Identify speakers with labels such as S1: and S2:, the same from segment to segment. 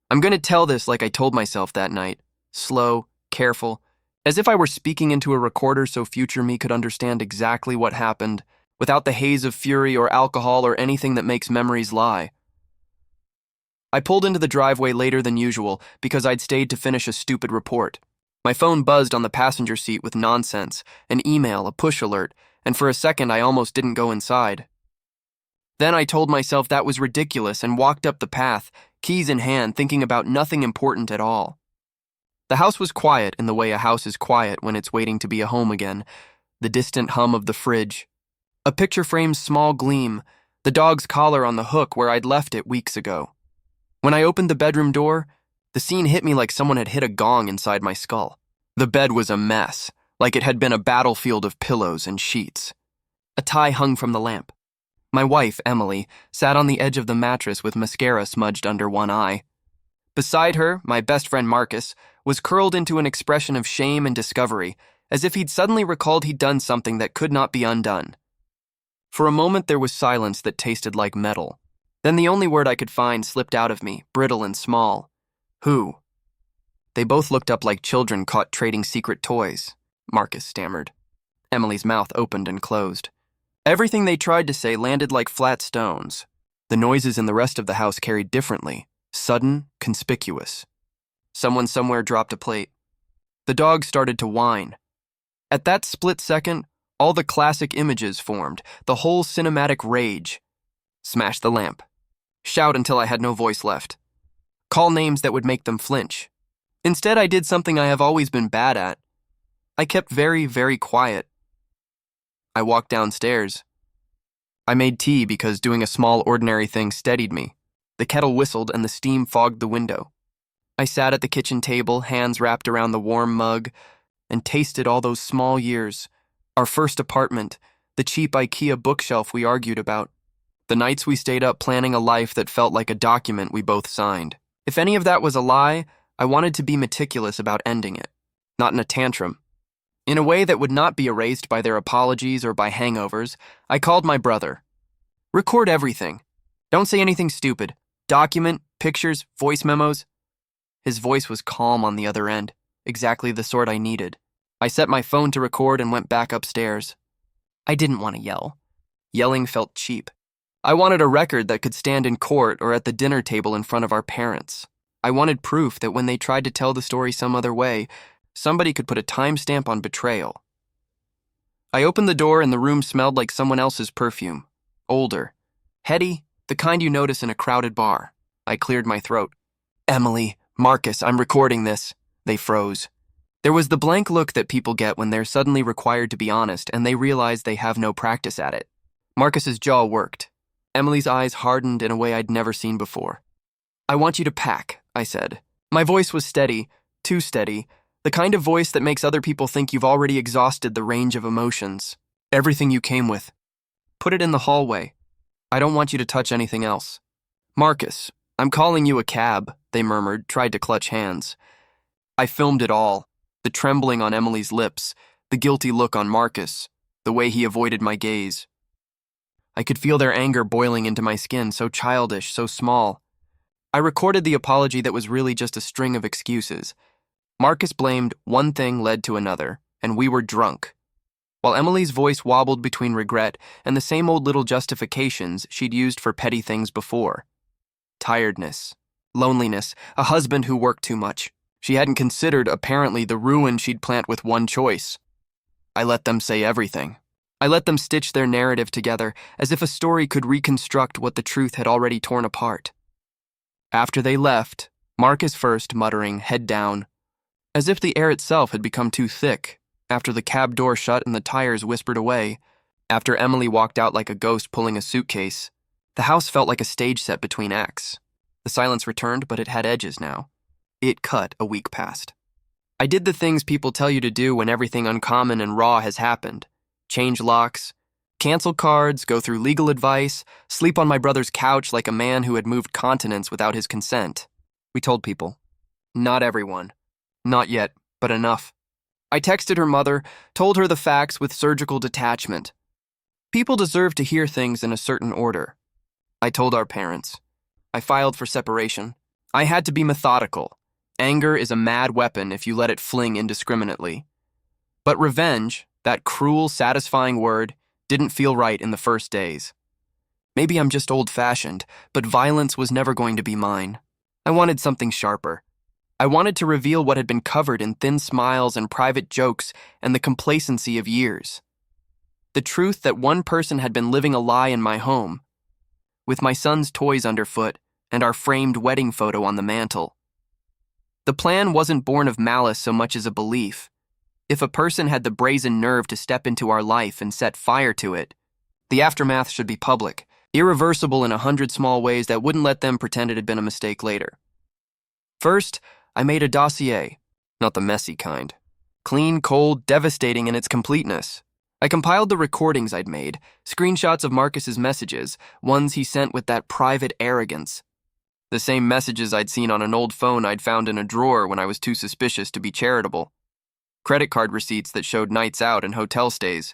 S1: I'm going to tell this like I told myself that night. Slow, careful, as if I were speaking into a recorder so future me could understand exactly what happened, without the haze of fury or alcohol or anything that makes memories lie. I pulled into the driveway later than usual because I'd stayed to finish a stupid report. My phone buzzed on the passenger seat with nonsense, an email, a push alert, and for a second I almost didn't go inside. Then I told myself that was ridiculous and walked up the path, keys in hand, thinking about nothing important at all. The house was quiet in the way a house is quiet when it's waiting to be a home again. The distant hum of the fridge. A picture frame's small gleam, the dog's collar on the hook where I'd left it weeks ago. When I opened the bedroom door, the scene hit me like someone had hit a gong inside my skull. The bed was a mess, like it had been a battlefield of pillows and sheets. A tie hung from the lamp. My wife, Emily, sat on the edge of the mattress with mascara smudged under one eye. Beside her, my best friend Marcus was curled into an expression of shame and discovery, as if he'd suddenly recalled he'd done something that could not be undone. For a moment there was silence that tasted like metal. Then the only word I could find slipped out of me, brittle and small. Who? They both looked up like children caught trading secret toys, Marcus stammered. Emily's mouth opened and closed. Everything they tried to say landed like flat stones. The noises in the rest of the house carried differently, sudden, conspicuous. Someone somewhere dropped a plate. The dog started to whine. At that split second, all the classic images formed, the whole cinematic rage. Smash the lamp. Shout until I had no voice left. Call names that would make them flinch. Instead, I did something I have always been bad at. I kept very, very quiet. I walked downstairs. I made tea because doing a small ordinary thing steadied me. The kettle whistled and the steam fogged the window. I sat at the kitchen table, hands wrapped around the warm mug, and tasted all those small years. Our first apartment, the cheap IKEA bookshelf we argued about. The nights we stayed up planning a life that felt like a document we both signed. If any of that was a lie, I wanted to be meticulous about ending it. Not in a tantrum. In a way that would not be erased by their apologies or by hangovers, I called my brother. Record everything. Don't say anything stupid. Document, pictures, voice memos. His voice was calm on the other end, exactly the sort I needed. I set my phone to record and went back upstairs. I didn't want to yell. Yelling felt cheap. I wanted a record that could stand in court or at the dinner table in front of our parents. I wanted proof that when they tried to tell the story some other way, somebody could put a timestamp on betrayal. I opened the door and the room smelled like someone else's perfume. Older. Heady, the kind you notice in a crowded bar. I cleared my throat. Emily, Marcus, I'm recording this. They froze. There was the blank look that people get when they're suddenly required to be honest and they realize they have no practice at it. Marcus's jaw worked. Emily's eyes hardened in a way I'd never seen before. I want you to pack, I said. My voice was steady, too steady, the kind of voice that makes other people think you've already exhausted the range of emotions. Everything you came with. Put it in the hallway. I don't want you to touch anything else. Marcus, I'm calling you a cab, they murmured, tried to clutch hands. I filmed it all. The trembling on Emily's lips, the guilty look on Marcus, the way he avoided my gaze. I could feel their anger boiling into my skin, so childish, so small. I recorded the apology that was really just a string of excuses. Marcus blamed, one thing led to another, and we were drunk. While Emily's voice wobbled between regret and the same old little justifications she'd used for petty things before. Tiredness, loneliness, a husband who worked too much. She hadn't considered, apparently, the ruin she'd plant with one choice. I let them say everything. I let them stitch their narrative together as if a story could reconstruct what the truth had already torn apart. After they left, Marcus first muttering, head down, as if the air itself had become too thick, after the cab door shut and the tires whispered away, after Emily walked out like a ghost pulling a suitcase. The house felt like a stage set between acts. The silence returned, but it had edges now. It cut a week past. I did the things people tell you to do when everything uncommon and raw has happened. Change locks, cancel cards, go through legal advice, sleep on my brother's couch like a man who had moved continents without his consent. We told people. Not everyone. Not yet, but enough. I texted her mother, told her the facts with surgical detachment. People deserve to hear things in a certain order. I told our parents. I filed for separation. I had to be methodical. Anger is a mad weapon if you let it fling indiscriminately. But revenge, that cruel, satisfying word, didn't feel right in the first days. Maybe I'm just old-fashioned, but violence was never going to be mine. I wanted something sharper. I wanted to reveal what had been covered in thin smiles and private jokes and the complacency of years. The truth that one person had been living a lie in my home, with my son's toys underfoot and our framed wedding photo on the mantel. The plan wasn't born of malice so much as a belief. If a person had the brazen nerve to step into our life and set fire to it, the aftermath should be public, irreversible in 100 small ways that wouldn't let them pretend it had been a mistake later. First, I made a dossier, not the messy kind. Clean, cold, devastating in its completeness. I compiled the recordings I'd made, screenshots of Marcus's messages, ones he sent with that private arrogance. The same messages I'd seen on an old phone I'd found in a drawer when I was too suspicious to be charitable. Credit card receipts that showed nights out and hotel stays.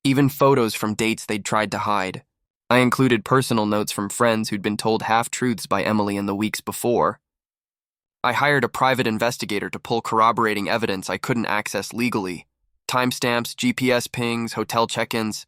S1: Even photos from dates they'd tried to hide. I included personal notes from friends who'd been told half-truths by Emily in the weeks before. I hired a private investigator to pull corroborating evidence I couldn't access legally. Timestamps, GPS pings, hotel check-ins.